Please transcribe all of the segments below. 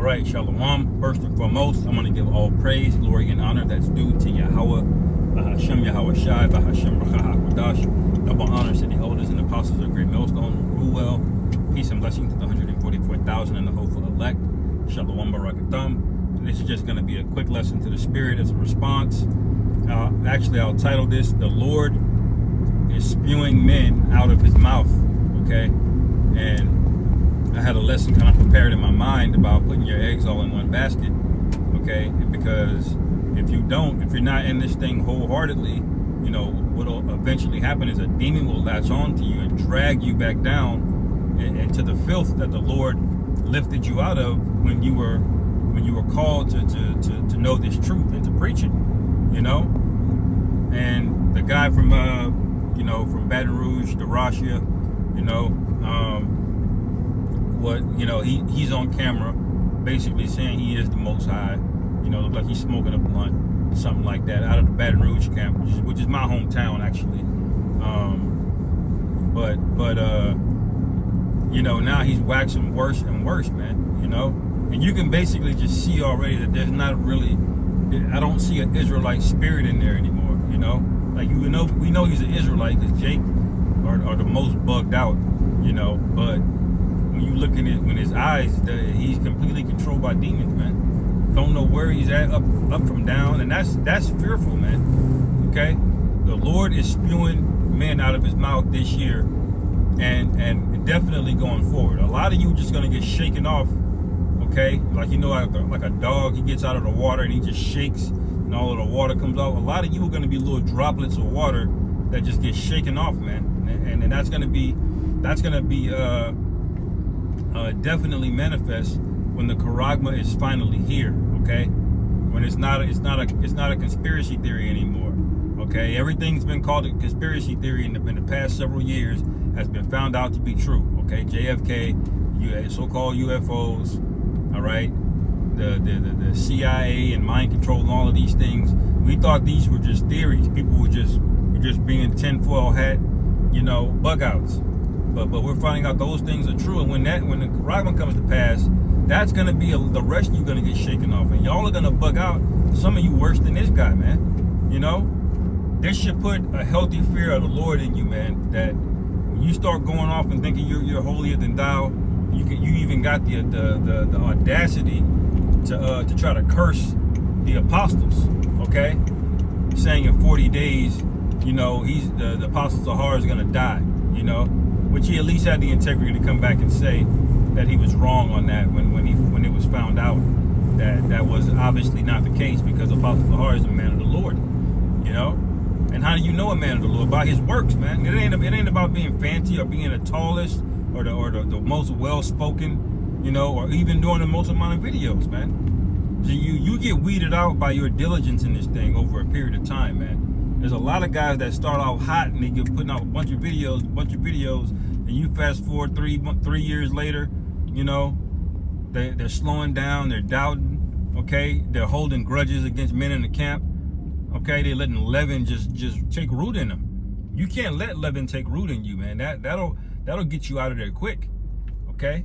All right, Shalom. First and foremost, I'm going to give all praise, glory, and honor that's due to Yahweh, Bahashem Yahweh Shai, Bahashem Rachahakodash. Double honors to the elders and apostles of Great Millstone who rule well. Peace and blessing to the 144,000 and the hopeful elect. Shalom Barakatham. And this is just going to be a quick lesson to the Spirit as a response. Actually, I'll title this, The Lord is Spewing Men Out of His Mouth. Okay? And I had a lesson kind of prepared in my mind about putting your eggs all in one basket, okay? Because if you're not in this thing wholeheartedly, you know, what'll eventually happen is a demon will latch on to you and drag you back down into the filth that the Lord lifted you out of when you were called to know this truth and to preach it, you know? And the guy from from Baton Rouge, DeRashia, he's on camera basically saying he is the Most High, look like he's smoking a blunt, something like that, out of the Baton Rouge camp, which is my hometown actually. Now he's waxing worse and worse, man, and you can basically just see already that there's not really, I don't see an Israelite spirit in there anymore, like we know he's an Israelite because Jake are the most bugged out, but when you look at it, when his eyes, he's completely controlled by demons, man. Don't know where he's at, up from down, and that's fearful, man. Okay, the Lord is spewing men out of his mouth this year, and definitely going forward. A lot of you just gonna get shaken off, okay? Like like a dog, he gets out of the water and he just shakes, and all of the water comes out. A lot of you are gonna be little droplets of water that just get shaken off, man, and that's gonna be definitely manifest when the charagma is finally here, okay? When it's not a conspiracy theory anymore, okay? Everything's been called a conspiracy theory in the past several years has been found out to be true, okay? JFK, so-called UFOs, all right? The CIA and mind control and all of these things. We thought these were just theories. People were just being tinfoil hat, bug outs. But we're finding out those things are true, and when the charagma comes to pass, that's gonna be the rest of you gonna get shaken off, and y'all are gonna bug out. Some of you worse than this guy, man. This should put a healthy fear of the Lord in you, man. That when you start going off and thinking you're holier than thou, you even got the audacity to try to curse the apostles, okay? Saying in 40 days, the apostle Sahar is gonna die, which he at least had the integrity to come back and say that he was wrong on that when it was found out that was obviously not the case, because Apostle Sahar is a man of the Lord, And how do you know a man of the Lord? By his works, man. It ain't about being fancy or being the tallest or the most well-spoken, or even doing the most amount of videos, man. So you get weeded out by your diligence in this thing over a period of time, man. There's a lot of guys that start off hot and they get putting out a bunch of videos, and you fast forward 3 years later, they're slowing down, they're doubting, okay? They're holding grudges against men in the camp, okay? They're letting leaven just take root in them. You can't let leaven take root in you, man. That'll get you out of there quick, okay?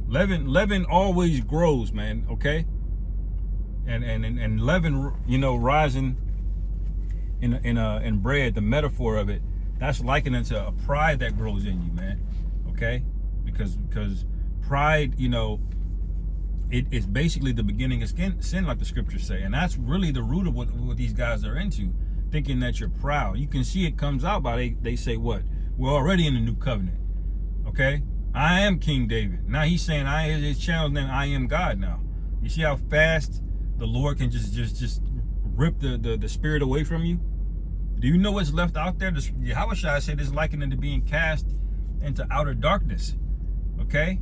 Leaven always grows, man, okay? And leaven, rising in bread, the metaphor of it, that's likened to a pride that grows in you, man. Okay, because pride, it is basically the beginning of sin, like the scriptures say, and that's really the root of what these guys are into, thinking that you're proud. You can see it comes out by they say what? We're already in the new covenant. Okay, I am King David. Now he's saying his channel's name I am God. Now you see how fast the Lord can just rip the spirit away from you. Do you know what's left out there? Yahweh Shai said it's likened to being cast into outer darkness. Okay?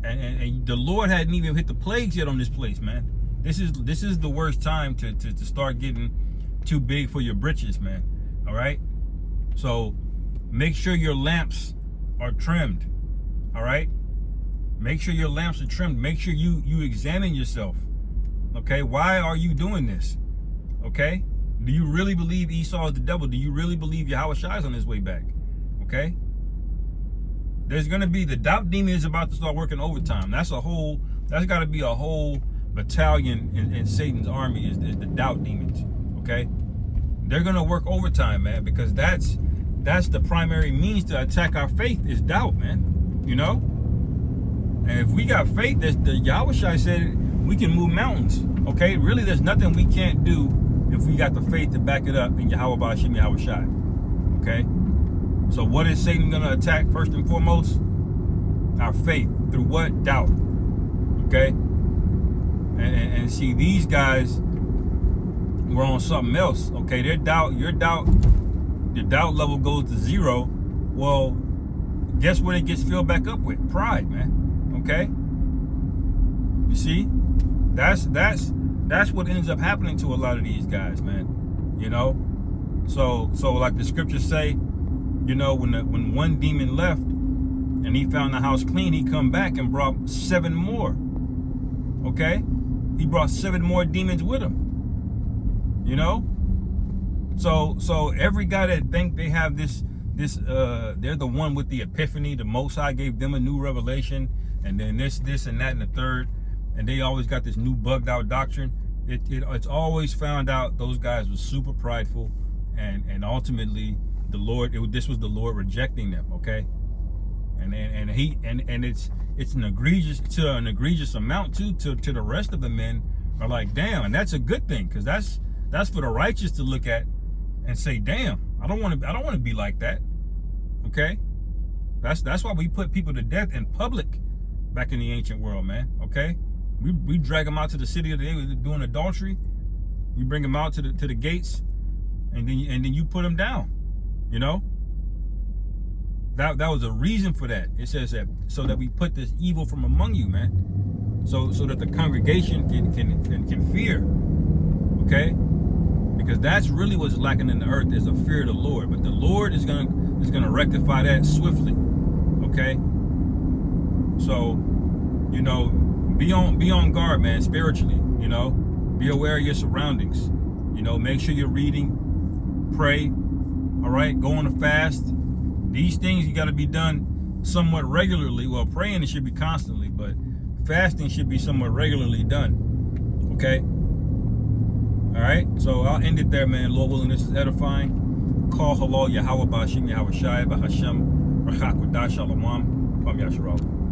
And the Lord hadn't even hit the plagues yet on this place, man. This is the worst time to start getting too big for your britches, man. All right? So make sure your lamps are trimmed. All right? Make sure your lamps are trimmed. Make sure you examine yourself. Okay? Why are you doing this? Okay? Do you really believe Esau is the devil? Do you really believe Yahweh Shai is on his way back? Okay? There's gonna be the doubt demon is about to start working overtime. That's got to be a whole battalion in Satan's army is the doubt demons. Okay, they're gonna work overtime, man, because that's the primary means to attack our faith is doubt, man. You know, and if we got faith, the Yahushua said we can move mountains. Okay, really, there's nothing we can't do if we got the faith to back it up in Yahweh Ba'Shem Yahushua. Okay, so what is Satan gonna attack first and foremost? Our faith. Through what? Doubt. Okay, and see, these guys were on something else. Okay, your doubt level goes to 0. Well, guess what it gets filled back up with? Pride, man. Okay, you see, that's what ends up happening to a lot of these guys, man. You know, so like the scriptures say, you know, when one demon left and he found the house clean, he come back and brought 7 more. Okay, he brought 7 more demons with him. You know, so every guy that think they have this they're the one with the epiphany, the Most High gave them a new revelation, and then this and that and the third, and they always got this new bugged out doctrine. It's always found out those guys were super prideful, and ultimately the Lord, this was the Lord rejecting them. Okay, and it's an egregious amount to the rest of the men are like, damn, and that's a good thing, because that's for the righteous to look at and say, damn, I don't want to be like that. Okay, that's why we put people to death in public back in the ancient world, man. Okay, we drag them out to the city of the day doing adultery. You bring them out to the gates, and then you put them down. You know, that was a reason for that. It says that so that we put this evil from among you, man. So that the congregation can fear. Okay, because that's really what's lacking in the earth is a fear of the Lord. But the Lord is gonna rectify that swiftly. Okay, so, you know, be on guard, man, spiritually. You know, be aware of your surroundings. You know, make sure you're reading, pray. All right, go on a fast. These things you got to be done somewhat regularly. Well, praying it should be constantly, but fasting should be somewhat regularly done. Okay. All right. So I'll end it there, man. Lord willing, this is edifying. Call halal Yahweh Ba'Shem Yahweh Shai Ba'Hashem Rachak Wadash Shalom Kwam Yasharal.